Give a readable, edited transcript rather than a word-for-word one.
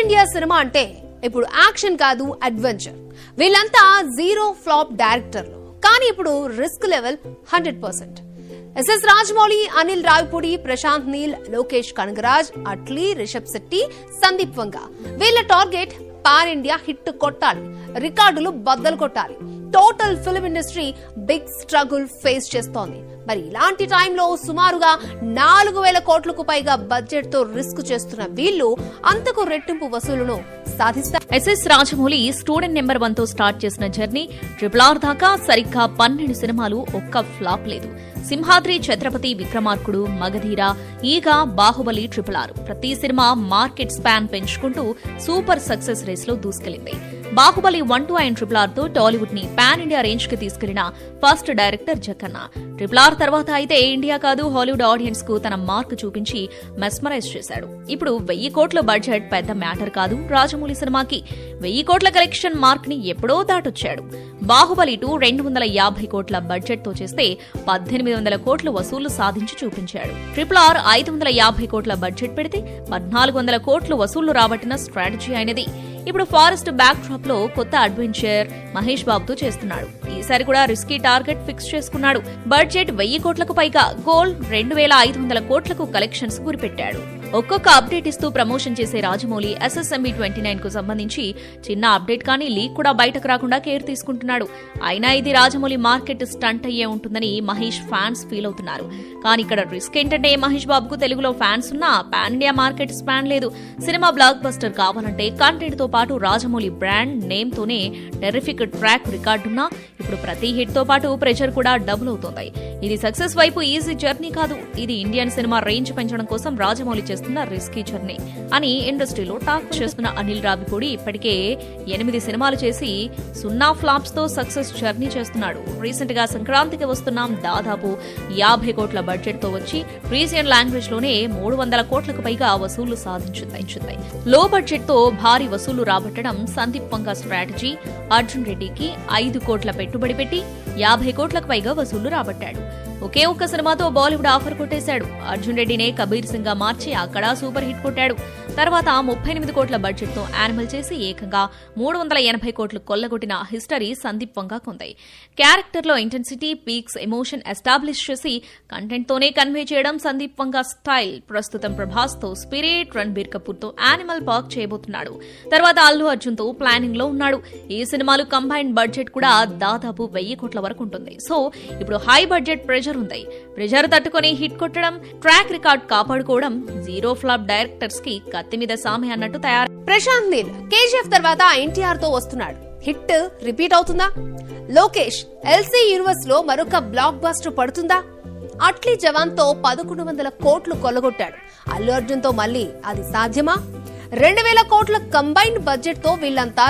India cinema అంటే ఇప్పుడు action కాదు, అడ్వెంచర్. వీళ్ళంతా జీరో ఫ్లాప్ డైరెక్టర్లు, కానీ ఇప్పుడు risk level 100%. SS Rajamouli, Anil Ravipudi, Prashanth Neel, Lokesh Kanagaraj, Atlee, Rishab Shetty, Sandeep Vanga. వీళ్ళ టార్గెట్ పాన్ ఇండియా హిట్ కొట్టాలి, రికార్డులు బద్దలు కొట్టాలి. Total film industry big struggle face చేస్తోంది. మరి ఇలాంటి టైంలో సుమారుగా 4,000 కోట్లకు పైగా బడ్జెట్ తో రిస్క్ చేస్తున్న వీళ్ళు అంతకు రెట్టింపు వసూలును సాధిస్తారు. ఎస్ఎస్ రాజమౌళి స్టూడెంట్ నెంబర్ 1 తో స్టార్ట్ చేసిన జర్నీ RRR దాకా సరిగ్గా 12 సినిమాలు ఒక్క ఫ్లాప్ లేదు. సింహాద్రి, ఛత్రపతి, విక్రమార్కుడు, మగధీర, ఈగ, బాహుబలి, RRR ప్రతి సినిమా మార్కెట్ స్పాన్ పెంచుకుంటూ సూపర్ సక్సెస్ రేస్ లో దూసుకెళ్లింది. బాహుబలి 1, 2 అండ్ RRR తో టాలీవుడ్ ని పాన్ ఇండియా రేంజ్ కి తీసుకెళ్లిన ఫస్ట్ డైరెక్టర్ జక్కన్న. RRR తర్వాత అయితే ఇండియా కాదు, హాలీవుడ్ ఆడియన్స్ కు తన మార్క్ చూపించి మెస్మరైజ్ చేశాడు. ఇప్పుడు 1000 కోట్ల బడ్జెట్ పెద్ద మ్యాటర్ కాదు రాజమౌళి సినిమాకి. 1000 కోట్ల కలెక్షన్ మార్క్ ని ఎప్పుడో దాటొచ్చాడు. బాహుబలి 2 250 కోట్ల బడ్జెట్ తో చేస్తే 1800 కోట్ల వసూళ్లు సాధించి చూపించాడు. RRR 550 కోట్ల బడ్జెట్ పెడితే 1400 కోట్ల వసూళ్లు రాబట్టిన స్ట్రాటజీ అయినది. ఇప్పుడు ఫారెస్ట్ బ్యాక్ డ్రాప్ లో కొత్త అడ్వెంచర్ మహేష్ బాబుతో చేస్తున్నాడు. ఈసారి కూడా రిస్కీ టార్గెట్ ఫిక్స్ చేసుకున్నాడు. బడ్జెట్ 1000 కోట్లకు పైగా, గోల్ 2500 కోట్లకు కలెక్షన్స్ గురిపెట్టాడు. ఒక్కొక్క అప్డేట్ ఇస్తూ ప్రమోషన్ చేసే రాజమౌళి SSMB 29 కు సంబంధించి చిన్న అప్డేట్ కానీ లీక్ కూడా బయటకు రాకుండా కేర్ తీసుకుంటున్నాడు. అయినా ఇది రాజమౌళి మార్కెట్ స్టంట్ అయ్యే ఉంటుందని మహేష్ ఫ్యాన్స్ ఫీల్ అవుతున్నారు. కానీ ఇక్కడ రిస్క్ ఏంటంటే మహేష్ బాబుకు తెలుగులో ఫ్యాన్స్ ఉన్నా పాన్ ఇండియా మార్కెట్ స్పాన్ లేదు. సినిమా బ్లాక్ బస్టర్ కావాలంటే కంటెంట్ తో పాటు రాజమౌళి బ్రాండ్ నేమ్ తోనే టెర్రిఫిక్ ట్రాక్ రికార్డున్నా ఇప్పుడు ప్రతి హిట్ తో పాటు ప్రెషర్ కూడా డబుల్ అవుతోంది. ఇది సక్సెస్ వైపు ఈజీ జర్నీ కాదు. ఇది ఇండియన్ సినిమా రేంజ్ పెంచడం కోసం రాజమౌళి చేస్తున్న రిస్కీ జర్నీ అని ఇండస్ట్రీలో టాక్ చేస్తున్న అనిల్ రావిపూడి ఇప్పటికే 8 సినిమాలు చేసి 0 ఫ్లాప్స్ తో సక్సెస్ జర్నీ చేస్తున్నాడు. రీసెంట్ గా సంక్రాంతికి వస్తున్నాం దాదాపు 50 కోట్ల బడ్జెట్ తో వచ్చి రీజియన్ లాంగ్వేజ్ లోనే 300 కోట్లకు పైగా వసూళ్లు సాధించింది. లో బడ్జెట్ తో భారీ వసూళ్లు రాబట్టడం సందీప్ వంగ స్ట్రాటజీ. అర్జున్ రెడ్డికి 5 కోట్ల పెట్టుబడి పెట్టి 50 కోట్లకు పైగా వసూళ్లు రాబట్టాడు. ఒకే ఒక్క సినిమాతో బాలీవుడ్ ఆఫర్ కొట్టేశాడు. అర్జున్ రెడ్డినే కబీర్ సింగ్ గా మార్చి అక్కడ సూపర్ హిట్ కొట్టాడు. తర్వాత 38 కోట్ల బడ్జెట్ తో యానిమల్ చేసి ఏకంగా 380 కోట్లు కొల్లగొట్టిన హిస్టరీ సందీప్ వంగ కొంది. క్యారెక్టర్ లో ఇంటెన్సిటీ, పీక్స్, ఎమోషన్ ఎస్టాబ్లిష్ చేసి కంటెంట్ తోనే కన్వే చేయడం సందీప్ వంగ స్టైల్. ప్రస్తుతం ప్రభాస్ తో స్పిరిట్, రణబీర్ కపూర్ తో యానిమల్ పార్క్ చేయబోతున్నాడు. తర్వాత అల్లు అర్జున్ తో ప్లానింగ్ లో ఉన్నాడు. ఈ సినిమాలు కంబైన్డ్ బడ్జెట్ కూడా దాదాపు 1000 కోట్ల వరకు ఉంటుంది. సో ఇప్పుడు హై బడ్జెట్ ప్రెషర్ ఉంది. ప్రెషర్ తట్టుకుని హిట్ కొట్టడం, ట్రాక్ రికార్డ్ కాపాడుకోవడం జీరో ఫ్లాప్ డైరెక్టర్స్ కి కత్తి మీద సామె అన్నట్టు తయారు. ప్రశాంత్ నీల్ KGF తర్వాత ఎన్టీఆర్ తో వస్తున్నాడు. హిట్ రిపీట్ అవుతుందా? లోకేష్ LC యూనివర్స్ లో మరొక బ్లాక్ బస్టర్ పడుతుందా? అట్లీ జవాన్ తో 1100 కోట్లు కొల్లగొట్టాడు. అల్లు అర్జున్ తో మళ్ళీ అది సాధ్యమా? 2000 కోట్ల కంబైన్డ్ బడ్జెట్ తో వీళ్ళంతా